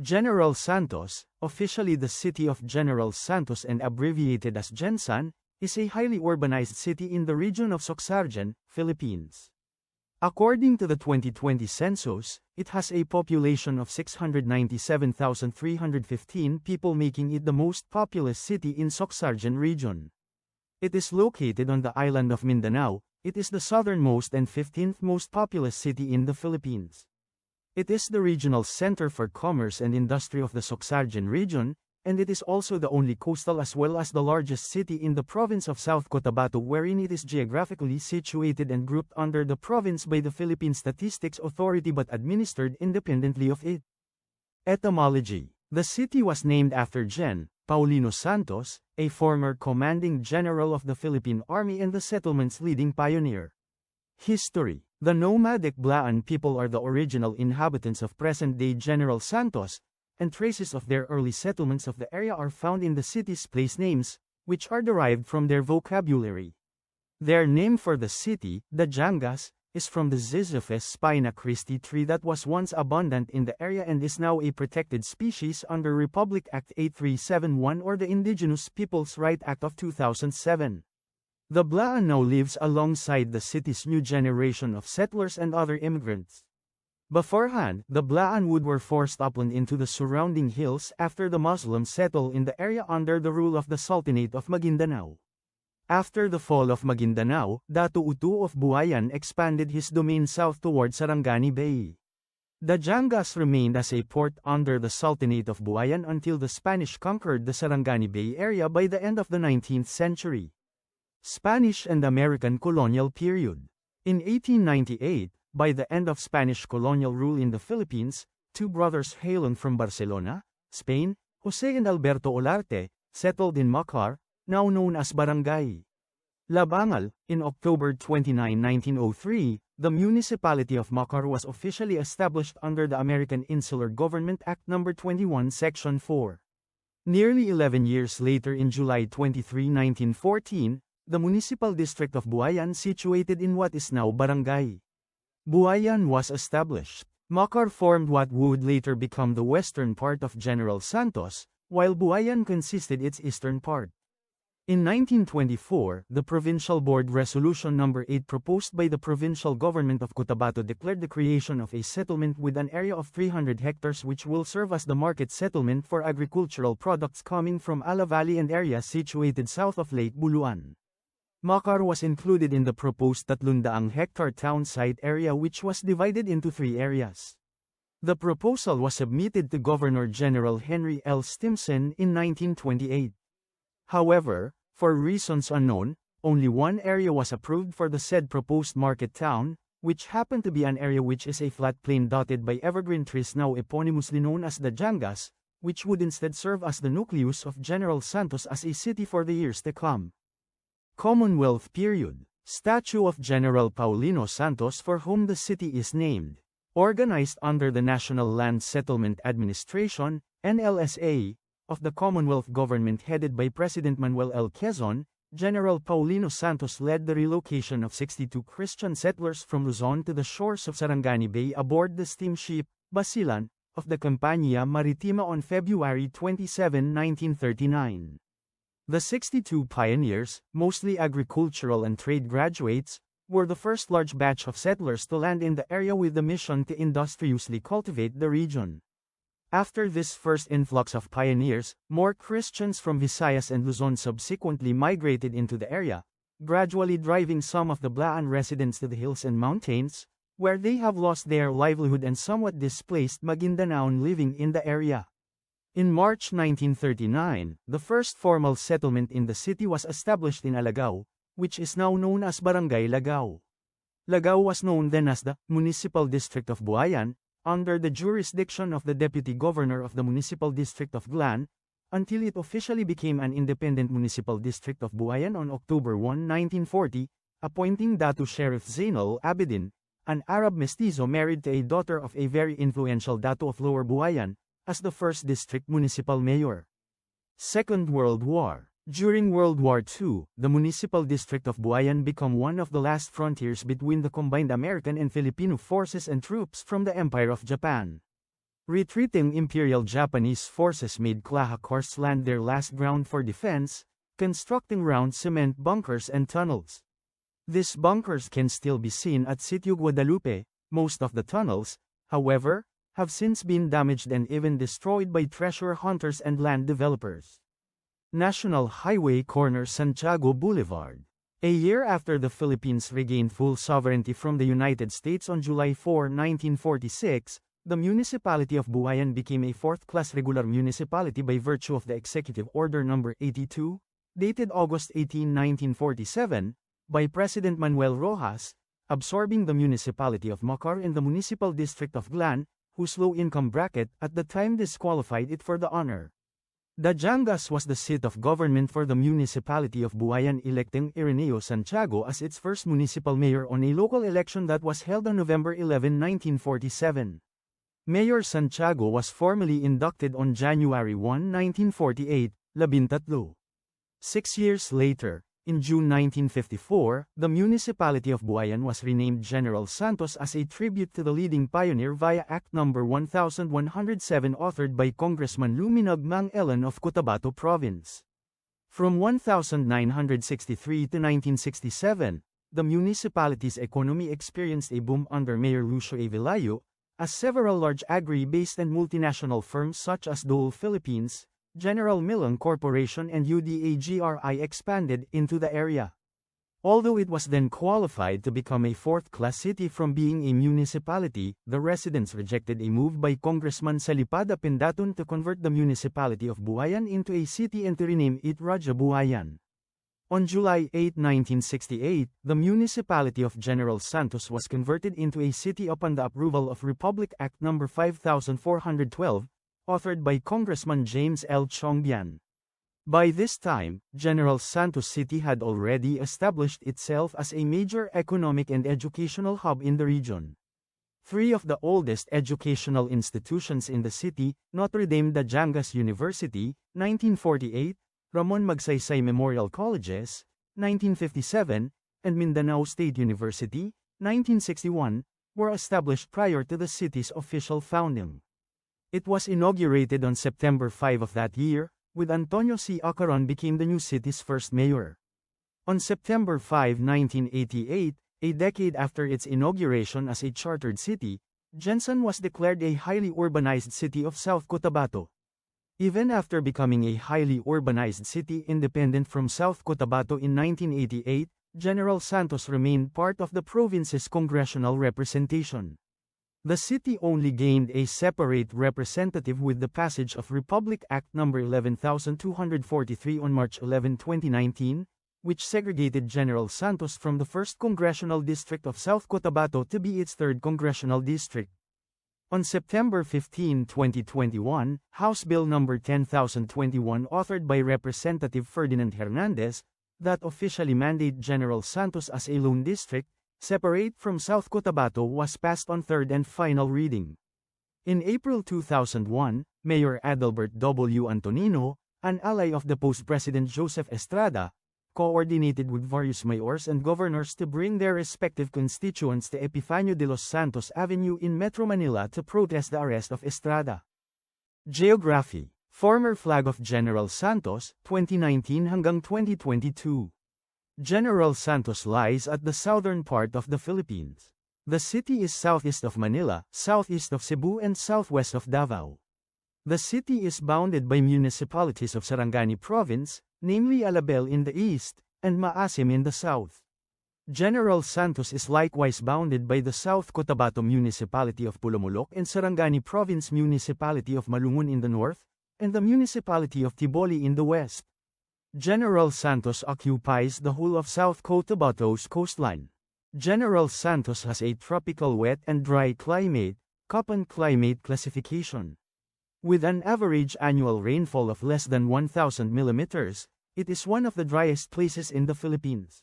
General Santos, officially the City of General Santos and abbreviated as GenSan, is a highly urbanized city in the region of Soccsksargen, Philippines. According to the 2020 census, it has a population of 697,315 people, making it the most populous city in Soccsksargen Region. It is located on the island of Mindanao. It is the southernmost and 15th most populous city in the Philippines. It is the regional center for commerce and industry of the Soccsksargen region, and it is also the only coastal as well as the largest city in the province of South Cotabato, wherein it is geographically situated and grouped under the province by the Philippine Statistics Authority but administered independently of it. Etymology: the city was named after Gen. Paulino Santos, a former commanding general of the Philippine Army and the settlement's leading pioneer. History: the nomadic Blaan people are the original inhabitants of present-day General Santos, and traces of their early settlements of the area are found in the city's place names, which are derived from their vocabulary. Their name for the city, the Jangas, is from the Ziziphus spina Christi tree that was once abundant in the area and is now a protected species under Republic Act 8371 or the Indigenous Peoples' Right Act of 2007. The Blaan now lives alongside the city's new generation of settlers and other immigrants. Beforehand, the Blaan were forced upland into the surrounding hills after the Muslims settled in the area under the rule of the Sultanate of Maguindanao. After the fall of Maguindanao, Datu Utu of Buayan expanded his domain south toward Sarangani Bay. The Jangas remained as a port under the Sultanate of Buayan until the Spanish conquered the Sarangani Bay area by the end of the 19th century. Spanish and American colonial period. In 1898, by the end of Spanish colonial rule in the Philippines, two brothers hailing from Barcelona, Spain, Jose and Alberto Olarte, settled in Macar, now known as Barangay Labangal. In October 29, 1903, the municipality of Macar was officially established under the American Insular Government Act No. 21 Section 4. Nearly 11 years later, in July 23, 1914, the municipal district of Buayan, situated in what is now Barangay Buayan, was established. Macar formed what would later become the western part of General Santos, while Buayan consisted its eastern part. In 1924, the Provincial Board Resolution No. 8 proposed by the provincial government of Cotabato declared the creation of a settlement with an area of 300 hectares which will serve as the market settlement for agricultural products coming from Ala Valley and areas situated south of Lake Buluan. Macar was included in the proposed 300-hectare town site area, which was divided into 3 areas. The proposal was submitted to Governor General Henry L. Stimson in 1928. However, for reasons unknown, only one area was approved for the said proposed market town, which happened to be an area which is a flat plain dotted by evergreen trees now eponymously known as the Jangas, which would instead serve as the nucleus of General Santos as a city for the years to come. Commonwealth period. Statue of General Paulino Santos, for whom the city is named. Organized under the National Land Settlement Administration, NLSA, of the Commonwealth government headed by President Manuel L. Quezon, General Paulino Santos led the relocation of 62 Christian settlers from Luzon to the shores of Sarangani Bay aboard the steamship Basilan of the Compañía Maritima on February 27, 1939. The 62 pioneers, mostly agricultural and trade graduates, were the first large batch of settlers to land in the area with the mission to industriously cultivate the region. After this first influx of pioneers, more Christians from Visayas and Luzon subsequently migrated into the area, gradually driving some of the Blaan residents to the hills and mountains, where they have lost their livelihood and somewhat displaced Maguindanaon living in the area. In March 1939, the first formal settlement in the city was established in Alagao, which is now known as Barangay Lagao. Lagao was known then as the Municipal District of Buayan, under the jurisdiction of the Deputy Governor of the Municipal District of Blaan, until it officially became an independent Municipal District of Buayan on October 1, 1940, appointing Datu Sheriff Zainal Abidin, an Arab mestizo married to a daughter of a very influential Datu of Lower Buayan, as the first district municipal mayor. Second World War. During World War II, the municipal district of Buayan became one of the last frontiers between the combined American and Filipino forces and troops from the Empire of Japan. Retreating Imperial Japanese forces made Clahacors land their last ground for defense, constructing round cement bunkers and tunnels. These bunkers can still be seen at Sitio Guadalupe. Most of the tunnels, however, have since been damaged and even destroyed by treasure hunters and land developers. National Highway corner Santiago Boulevard. A year after the Philippines regained full sovereignty from the United States on July 4, 1946, the municipality of Buayan became a fourth-class regular municipality by virtue of the Executive Order No. 82, dated August 18, 1947, by President Manuel Rojas, absorbing the municipality of Macar and the municipal district of Blaan, whose low income bracket at the time disqualified it for the honor. The Jangas was the seat of government for the municipality of Buayan, electing Ireneo Santiago as its first municipal mayor on a local election that was held on November 11, 1947. Mayor Santiago was formally inducted on January 1, 1948, 13. 6 years later, in June 1954, the municipality of Buayan was renamed General Santos as a tribute to the leading pioneer via Act No. 1107 authored by Congressman Luminag Mang Elan of Cotabato Province. From 1963 to 1967, the municipality's economy experienced a boom under Mayor Lucio A. Vilayo, as several large agri-based and multinational firms such as Dole Philippines, General Milling Corporation and UDAGRI expanded into the area. Although it was then qualified to become a fourth-class city from being a municipality, the residents rejected a move by Congressman Salipad Pindatun to convert the municipality of Buayan into a city and to rename it Raja Buayan. On July 8, 1968, the municipality of General Santos was converted into a city upon the approval of Republic Act No. 5412, authored by Congressman James L. Chongbian. By this time, General Santos City had already established itself as a major economic and educational hub in the region. Three of the oldest educational institutions in the city, Notre Dame de Jangas University, 1948, Ramon Magsaysay Memorial Colleges, 1957, and Mindanao State University, 1961, were established prior to the city's official founding. It was inaugurated on September 5 of that year, with Antonio C. Acaron became the new city's first mayor. On September 5, 1988, a decade after its inauguration as a chartered city, GenSan was declared a highly urbanized city of South Cotabato. Even after becoming a highly urbanized city independent from South Cotabato in 1988, General Santos remained part of the province's congressional representation. The city only gained a separate representative with the passage of Republic Act No. 11243 on March 11, 2019, which segregated General Santos from the 1st Congressional District of South Cotabato to be its 3rd Congressional District. On September 15, 2021, House Bill No. 10021 authored by Representative Ferdinand Hernandez, that officially mandated General Santos as a lone district, separate from South Cotabato was passed on third and final reading. In April 2001, Mayor Adalbert W. Antonino, an ally of deposed President Joseph Estrada, coordinated with various mayors and governors to bring their respective constituents to Epifanio de los Santos Avenue in Metro Manila to protest the arrest of Estrada. Geography. Former flag of General Santos, 2019 hanggang 2022. General Santos lies at the southern part of the Philippines. The city is southeast of Manila, southeast of Cebu and southwest of Davao. The city is bounded by municipalities of Sarangani Province, namely Alabel in the east, and Maasim in the south. General Santos is likewise bounded by the South Cotabato Municipality of Pulumulok and Sarangani Province Municipality of Malungun in the north, and the Municipality of Tboli in the west. General Santos occupies the whole of South Cotabato's coastline. General Santos has a tropical wet and dry climate, Köppen climate classification. With an average annual rainfall of less than 1,000 millimeters, it is one of the driest places in the Philippines.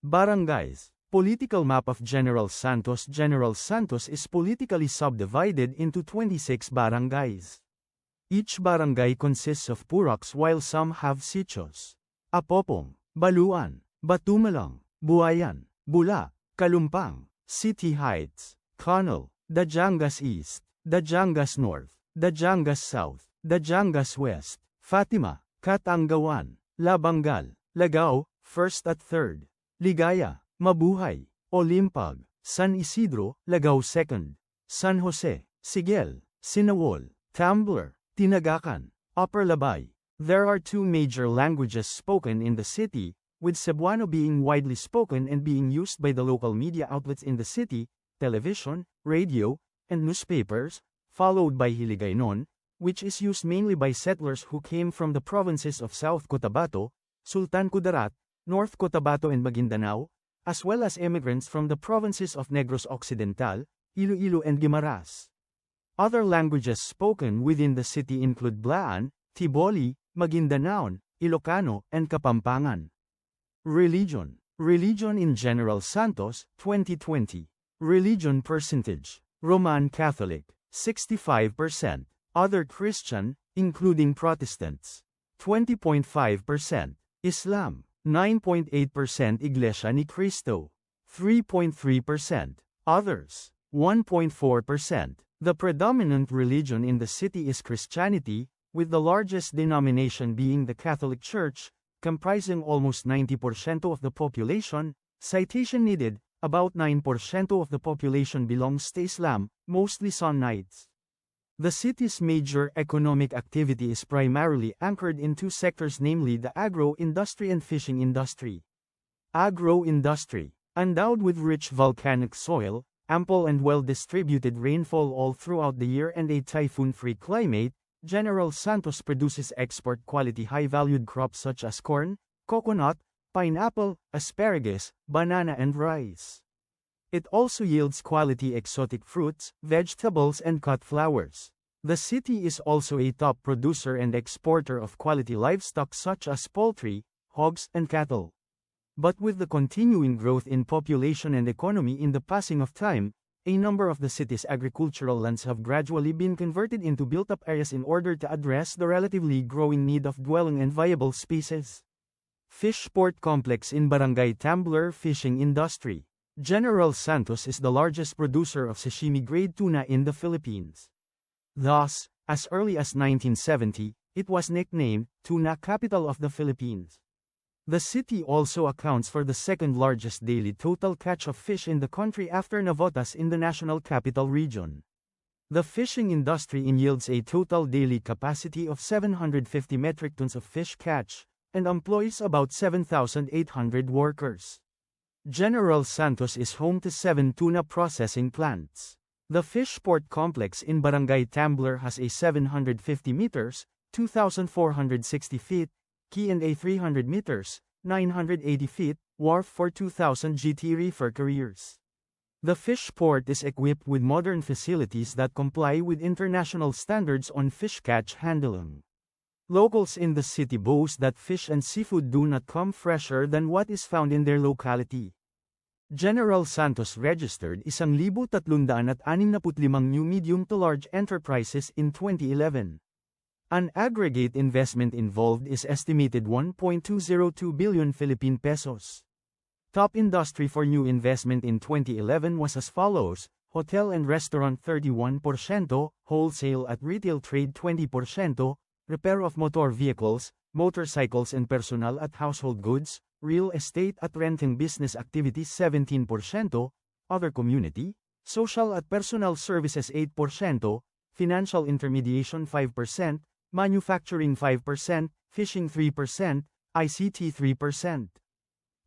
Barangays. Political map of General Santos. General Santos is politically subdivided into 26 barangays. Each barangay consists of puraks while some have sitios. Apopong, Baluan, Batumalang, Buayan, Bula, Kalumpang, City Heights, Canal, Dajangas East, Dajangas North, Dajangas South, Dajangas West, Fatima, Katanggawan, Labangal, Lagao, 1st at 3rd. Ligaya, Mabuhay, Olimpag, San Isidro, Lagao 2nd. San Jose, Sigel, Sinawol, Tambler, Tinagakan, Upper Labay. There are two major languages spoken in the city, with Cebuano being widely spoken and being used by the local media outlets in the city, television, radio, and newspapers, followed by Hiligaynon, which is used mainly by settlers who came from the provinces of South Cotabato, Sultan Kudarat, North Cotabato and Maguindanao, as well as immigrants from the provinces of Negros Occidental, Iloilo and Guimaras. Other languages spoken within the city include Blaan, Tboli, Maguindanaon, Ilocano, and Kapampangan. Religion. Religion in General Santos, 2020. Religion percentage. Roman Catholic, 65%. Other Christian, including Protestants, 20.5%. Islam, 9.8%. Iglesia ni Cristo, 3.3%. Others, 1.4%. The predominant religion in the city is Christianity, with the largest denomination being the Catholic Church, comprising almost 90% of the population. Citation needed, about 9% of the population belongs to Islam, mostly Sunnites. The city's major economic activity is primarily anchored in two sectors, namely the agro-industry and fishing industry. Agro-industry. Endowed with rich volcanic soil, ample and well-distributed rainfall all throughout the year and a typhoon-free climate, General Santos produces export-quality high-valued crops such as corn, coconut, pineapple, asparagus, banana and rice. It also yields quality exotic fruits, vegetables and cut flowers. The city is also a top producer and exporter of quality livestock such as poultry, hogs and cattle. But with the continuing growth in population and economy in the passing of time, a number of the city's agricultural lands have gradually been converted into built-up areas in order to address the relatively growing need of dwelling and viable spaces. Fish Port Complex in Barangay Tambler Fishing Industry. General Santos is the largest producer of sashimi-grade tuna in the Philippines. Thus, as early as 1970, it was nicknamed Tuna Capital of the Philippines. The city also accounts for the second-largest daily total catch of fish in the country after Navotas in the National Capital Region. The fishing industry yields a total daily capacity of 750 metric tons of fish catch, and employs about 7,800 workers. General Santos is home to 7 tuna processing plants. The fish port complex in Barangay Tambler has a 750 meters, 2,460 feet, quay and a 300 meters, 980 feet, wharf for 2,000 GT reefer carriers. The fish port is equipped with modern facilities that comply with international standards on fish catch handling. Locals in the city boast that fish and seafood do not come fresher than what is found in their locality. General Santos registered 1,365 new medium to large enterprises in 2011. An aggregate investment involved is estimated 1.202 billion Philippine pesos. Top industry for new investment in 2011 was as follows: hotel and restaurant 31%, wholesale at retail trade 20%, repair of motor vehicles, motorcycles and personal at household goods, real estate at renting business activities 17%, other community, social at personal services 8%, financial intermediation 5%, manufacturing 5%, fishing 3%, ICT 3%.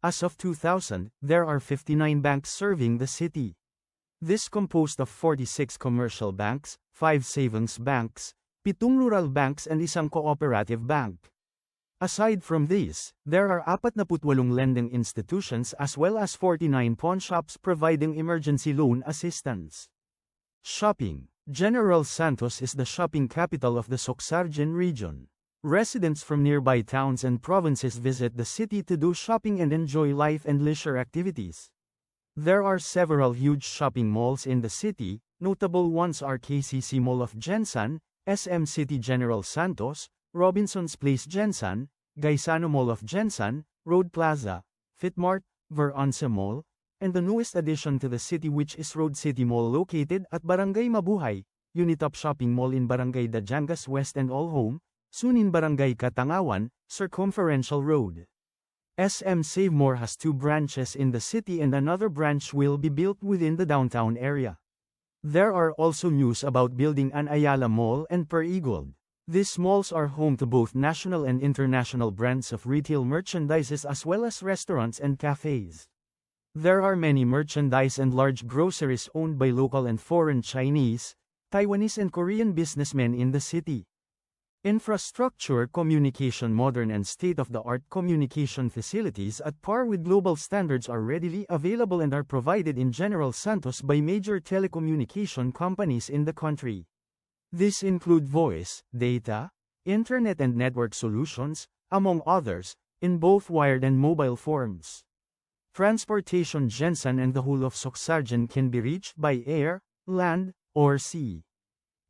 As of 2000, there are 59 banks serving the city. This composed of 46 commercial banks, 5 savings banks, 7 rural banks and isang cooperative bank. Aside from these, there are 48 lending institutions as well as 49 pawn shops providing emergency loan assistance. Shopping. General Santos is the shopping capital of the Soccsksargen Region. Residents from nearby towns and provinces visit the city to do shopping and enjoy life and leisure activities. There are several huge shopping malls in the city. Notable ones are KCC Mall of GenSan, SM City General Santos, Robinson's Place GenSan, Gaisano Mall of GenSan, Road Plaza, Fitmart, Veronce Mall, and the newest addition to the city which is Road City Mall located at Barangay Mabuhay, Unitop Shopping Mall in Barangay Dajangas West and All Home, soon in Barangay Katangawan, Circumferential Road. SM Save More has 2 branches in the city and another branch will be built within the downtown area. There are also news about building an Ayala Mall and Per Eagle. These malls are home to both national and international brands of retail merchandises as well as restaurants and cafes. There are many merchandise and large groceries owned by local and foreign Chinese, Taiwanese and Korean businessmen in the city. Infrastructure, communication, modern and state-of-the-art communication facilities at par with global standards are readily available and are provided in General Santos by major telecommunication companies in the country. These include voice, data, internet and network solutions, among others, in both wired and mobile forms. Transportation GenSan and the whole of Soccsksargen can be reached by air, land, or sea.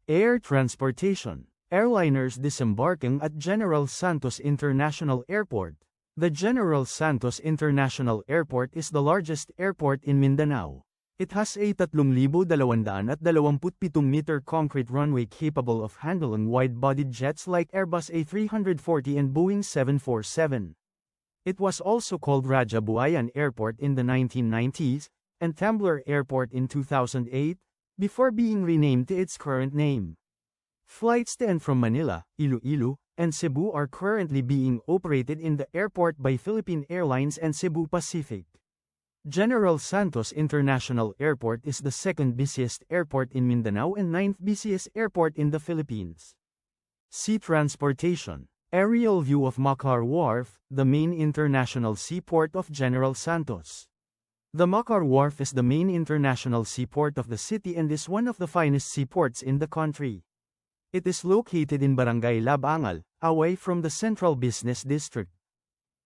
Air transportation. Airliners disembarking at General Santos International Airport. The General Santos International Airport is the largest airport in Mindanao. It has a 3,227-meter concrete runway capable of handling wide-bodied jets like Airbus A340 and Boeing 747. It was also called Raja Buayan Airport in the 1990s, and Tambler Airport in 2008, before being renamed to its current name. Flights to and from Manila, Iloilo, and Cebu are currently being operated in the airport by Philippine Airlines and Cebu Pacific. General Santos International Airport is the 2nd busiest airport in Mindanao and 9th busiest airport in the Philippines. Sea transportation. Aerial view of Makar Wharf, the main international seaport of General Santos. The Makar Wharf is the main international seaport of the city and is one of the finest seaports in the country. It is located in Barangay Labangal, away from the Central Business District.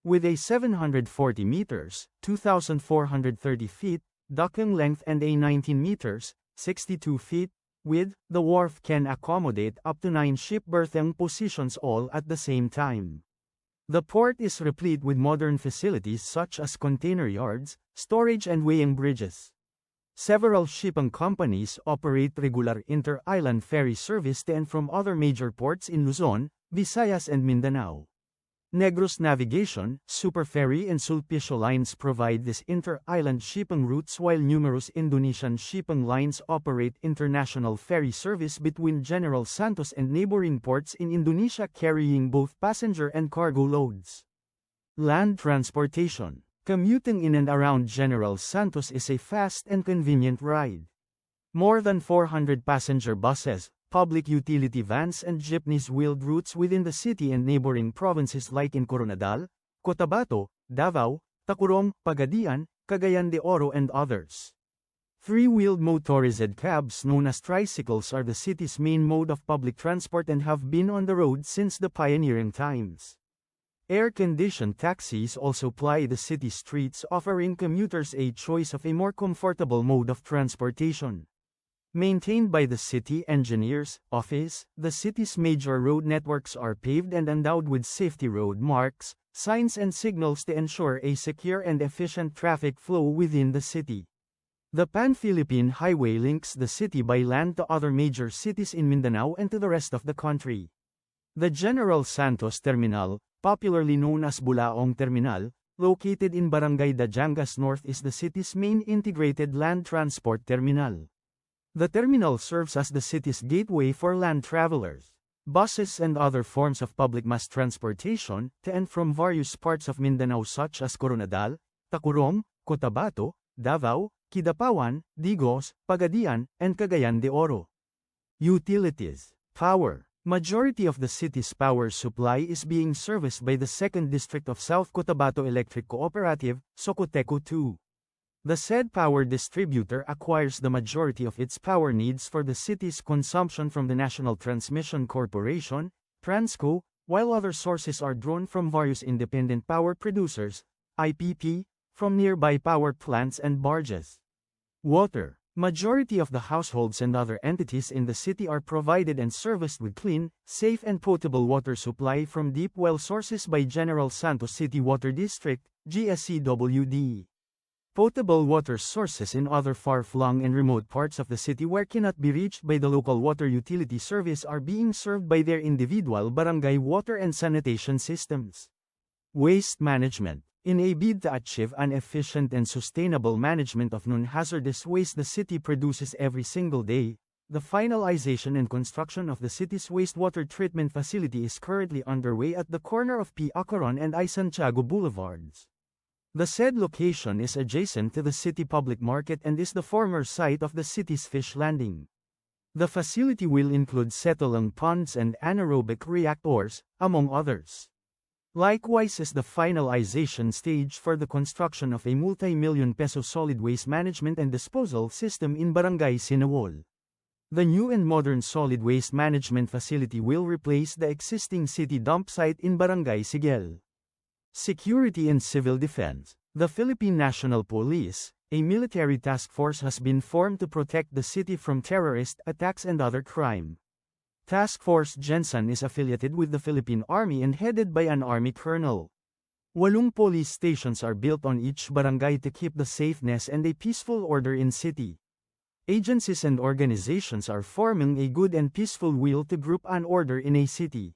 With a 740 meters, 2,430 feet, docking length and a 19 meters, 62 feet, width, the wharf can accommodate up to 9 ship berthing positions all at the same time. The port is replete with modern facilities such as container yards, storage and weighing bridges. Several shipping companies operate regular inter-island ferry service to and from other major ports in Luzon, Visayas and Mindanao. Negros Navigation, Superferry and Sulpicio lines provide these inter-island shipping routes while numerous Indonesian shipping lines operate international ferry service between General Santos and neighboring ports in Indonesia carrying both passenger and cargo loads. Land transportation. Commuting in and around General Santos is a fast and convenient ride. More than 400 passenger buses, public utility vans and jeepneys wheeled routes within the city and neighboring provinces like in Coronadal, Cotabato, Davao, Tacurong, Pagadian, Cagayan de Oro and others. 3-wheeled motorized cabs known as tricycles are the city's main mode of public transport and have been on the road since the pioneering times. Air-conditioned taxis also ply the city streets, offering commuters a choice of a more comfortable mode of transportation. Maintained by the city engineers office, the city's major road networks are paved and endowed with safety road marks, signs and signals to ensure a secure and efficient traffic flow within the city. The Pan-Philippine Highway links the city by land to other major cities in Mindanao and to the rest of the country. The General Santos Terminal, popularly known as Bulaong Terminal, located in Barangay Dajangas North is the city's main integrated land transport terminal. The terminal serves as the city's gateway for land travelers, buses and other forms of public mass transportation, to and from various parts of Mindanao such as Coronadal, Tacurong, Cotabato, Davao, Kidapawan, Digos, Pagadian, and Cagayan de Oro. Utilities. Power. Majority of the city's power supply is being serviced by the 2nd District of South Cotabato Electric Cooperative, Socoteco 2. The said power distributor acquires the majority of its power needs for the city's consumption from the National Transmission Corporation, Transco, while other sources are drawn from various independent power producers, IPP, from nearby power plants and barges. Water. Majority of the households and other entities in the city are provided and serviced with clean, safe and potable water supply from deep well sources by General Santos City Water District, GSCWD. Potable water sources in other far-flung and remote parts of the city where cannot be reached by the local water utility service are being served by their individual barangay water and sanitation systems. Waste management. In a bid to achieve an efficient and sustainable management of non-hazardous waste the city produces every single day, the finalization and construction of the city's wastewater treatment facility is currently underway at the corner of Pacquiao and I. Santiago Boulevards. The said location is adjacent to the city public market and is the former site of the city's fish landing. The facility will include settling ponds and anaerobic reactors, among others. Likewise is the finalization stage for the construction of a multi-million peso solid waste management and disposal system in Barangay Sinawol. The new and modern solid waste management facility will replace the existing city dump site in Barangay Sigel. Security and Civil Defense. The Philippine National Police, a military task force has been formed to protect the city from terrorist attacks and other crime. Task Force GenSan is affiliated with the Philippine Army and headed by an Army colonel. 8 police stations are built on each barangay to keep the safeness and a peaceful order in city. Agencies and organizations are forming a good and peaceful will to group an order in a city.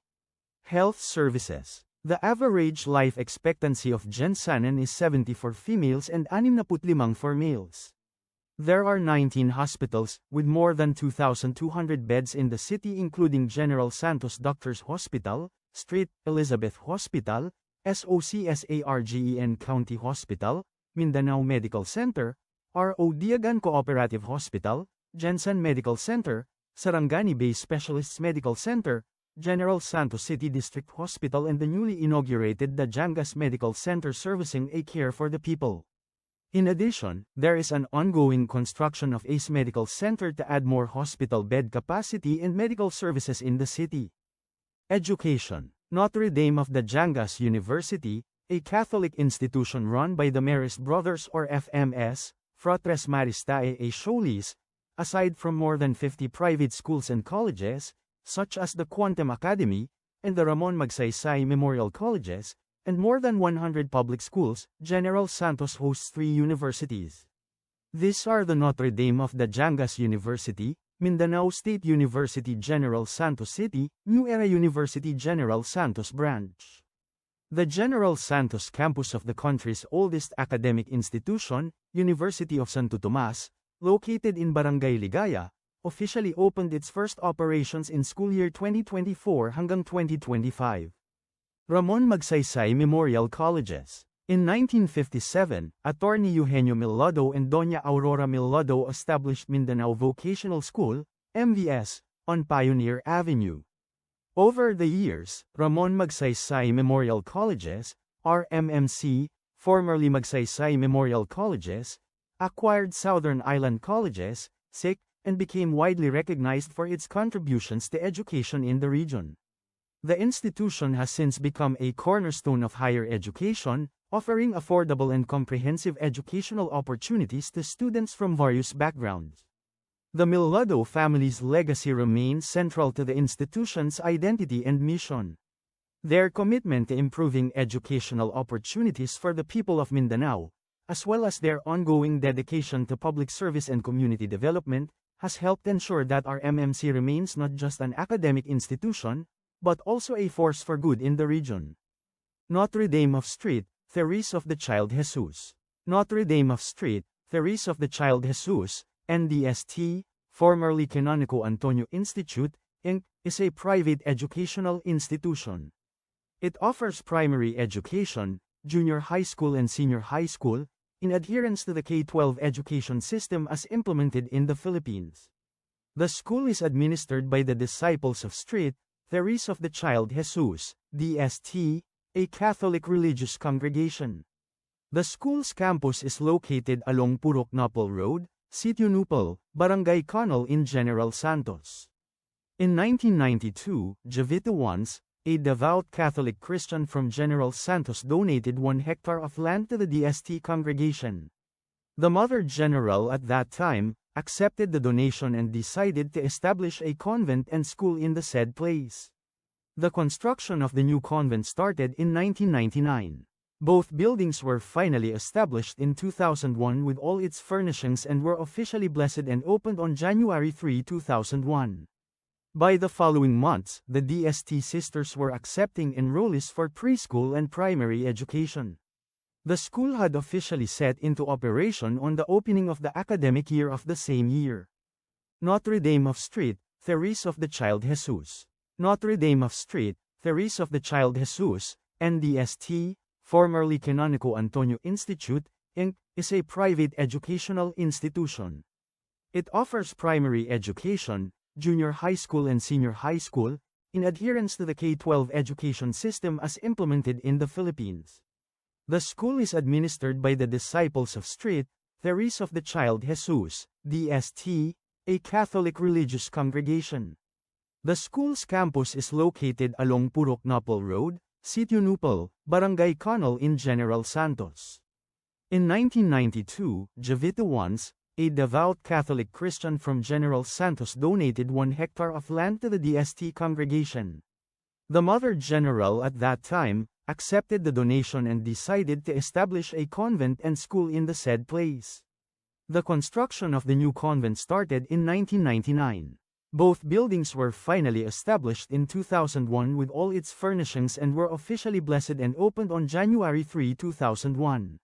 Health services. The average life expectancy of GenSan is 70 for females and 65 for males. There are 19 hospitals, with more than 2,200 beds in the city including General Santos Doctors Hospital, St. Elizabeth Hospital, Soccsksargen County Hospital, Mindanao Medical Center, R.O. Diagan Cooperative Hospital, GenSan Medical Center, Sarangani Bay Specialists Medical Center, General Santos City District Hospital and the newly inaugurated Dajangas Medical Center servicing a care for the people. In addition, there is an ongoing construction of ACE Medical Center to add more hospital bed capacity and medical services in the city. Education. Notre Dame of Dajangas University, a Catholic institution run by the Marist Brothers or FMS, Fratres Maristae a Solis, aside from more than 50 private schools and colleges, such as the Quantum Academy, and the Ramon Magsaysay Memorial Colleges, and more than 100 public schools, General Santos hosts 3 universities. These are the Notre Dame of Dajangas University, Mindanao State University General Santos City, New Era University General Santos Branch. The General Santos campus of the country's oldest academic institution, University of Santo Tomas, located in Barangay Ligaya, officially opened its first operations in school year 2024 hanggang 2025. Ramon Magsaysay Memorial Colleges. In 1957, Attorney Eugenio Millado and Doña Aurora Millado established Mindanao Vocational School, MVS, on Pioneer Avenue. Over the years, Ramon Magsaysay Memorial Colleges, RMMC, formerly Magsaysay Memorial Colleges, acquired Southern Island Colleges, SIC, and became widely recognized for its contributions to education in the region. The institution has since become a cornerstone of higher education, offering affordable and comprehensive educational opportunities to students from various backgrounds. The Millado family's legacy remains central to the institution's identity and mission. Their commitment to improving educational opportunities for the people of Mindanao, as well as their ongoing dedication to public service and community development, has helped ensure that our MMC remains not just an academic institution, but also a force for good in the region. Notre Dame of St. Therese of the Child Jesus. Notre Dame of St. Therese of the Child Jesus, NDST, formerly Canonico Antonio Institute, Inc., is a private educational institution. It offers primary education, junior high school and senior high school, in adherence to the K-12 education system as implemented in the Philippines. The school is administered by the Disciples of St. Therese of the Child Jesus, DST, a Catholic religious congregation. The school's campus is located along Purok Nopal Road, Sitio Nupal, Barangay Conal in General Santos. In 1992, Javita Once, a devout Catholic Christian from General Santos donated 1 hectare of land to the DST congregation. The Mother General at that time accepted the donation and decided to establish a convent and school in the said place. The construction of the new convent started in 1999. Both buildings were finally established in 2001 with all its furnishings and were officially blessed and opened on January 3, 2001. By the following months, the DST sisters were accepting enrollees for preschool and primary education. The school had officially set into operation on the opening of the academic year of the same year. Notre Dame of Street, Therese of the Child Jesus. Notre Dame of Street, Therese of the Child Jesus, NDST, formerly Canonico Antonio Institute, Inc., is a private educational institution. It offers primary education, junior high school and senior high school, in adherence to the K-12 education system as implemented in the Philippines. The school is administered by the Disciples of Street, Therese of the Child Jesus, DST, a Catholic religious congregation. The school's campus is located along Purok Nopal Road, Sitio Nupal, Barangay Conal in General Santos. In 1992, Javita Once, a devout Catholic Christian from General Santos, donated 1 hectare of land to the DST congregation. The Mother General at that time accepted the donation and decided to establish a convent and school in the said place. The construction of the new convent started in 1999. Both buildings were finally established in 2001 with all its furnishings and were officially blessed and opened on January 3, 2001.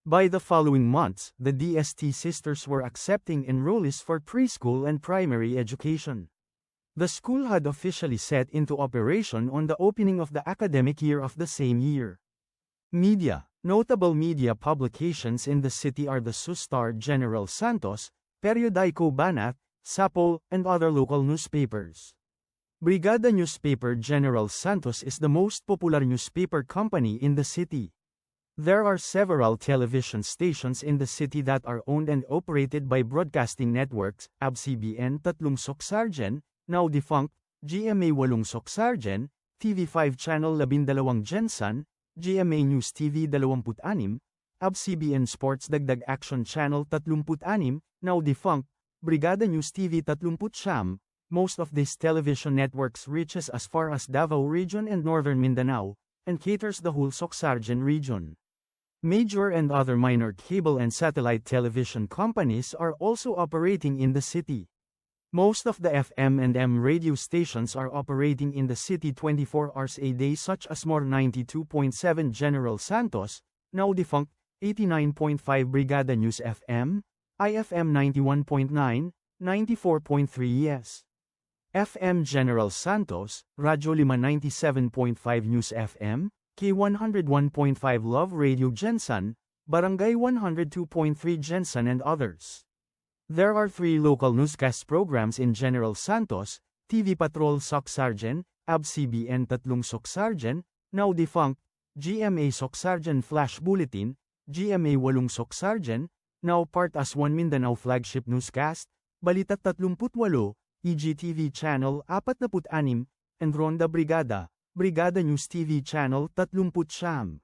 By the following months, the DST sisters were accepting enrollees for preschool and primary education. The school had officially set into operation on the opening of the academic year of the same year. Media. Notable media publications in the city are the Soccsksargen General Santos, Periodico Banat, Sapol, and other local newspapers. Brigada Newspaper General Santos is the most popular newspaper company in the city. There are several television stations in the city that are owned and operated by broadcasting networks, ABS-CBN 3 Soccsksargen, now defunct, GMA 8 Soccsksargen, TV5 Channel 12 GenSan, GMA News TV 26, ABS-CBN Sports Dagdag Action Channel 36, now defunct, Brigada News TV 39. Most of these television networks reaches as far as Davao Region and Northern Mindanao, and caters the whole Soccsksargen Region. Major and other minor cable and satellite television companies are also operating in the city. Most of the FM and M radio stations are operating in the city 24 hours a day, such as More 92.7 General Santos, now defunct, 89.5 Brigada News FM, IFM 91.9, 94.3 Yes. FM General Santos, Radyo 5 97.5 News FM, K101.5 Love Radio GenSan, Barangay 102.3 GenSan and others. There are 3 local newscast programs in General Santos, TV Patrol Soccsksargen, ABS-CBN 3 Soccsksargen, now defunct, GMA Soccsksargen Flash Bulletin, GMA 8 Soccsksargen, now part as One Mindanao Flagship Newscast, Balita 38, EGTV Channel 46, and Ronda Brigada, Brigada News TV Channel 39.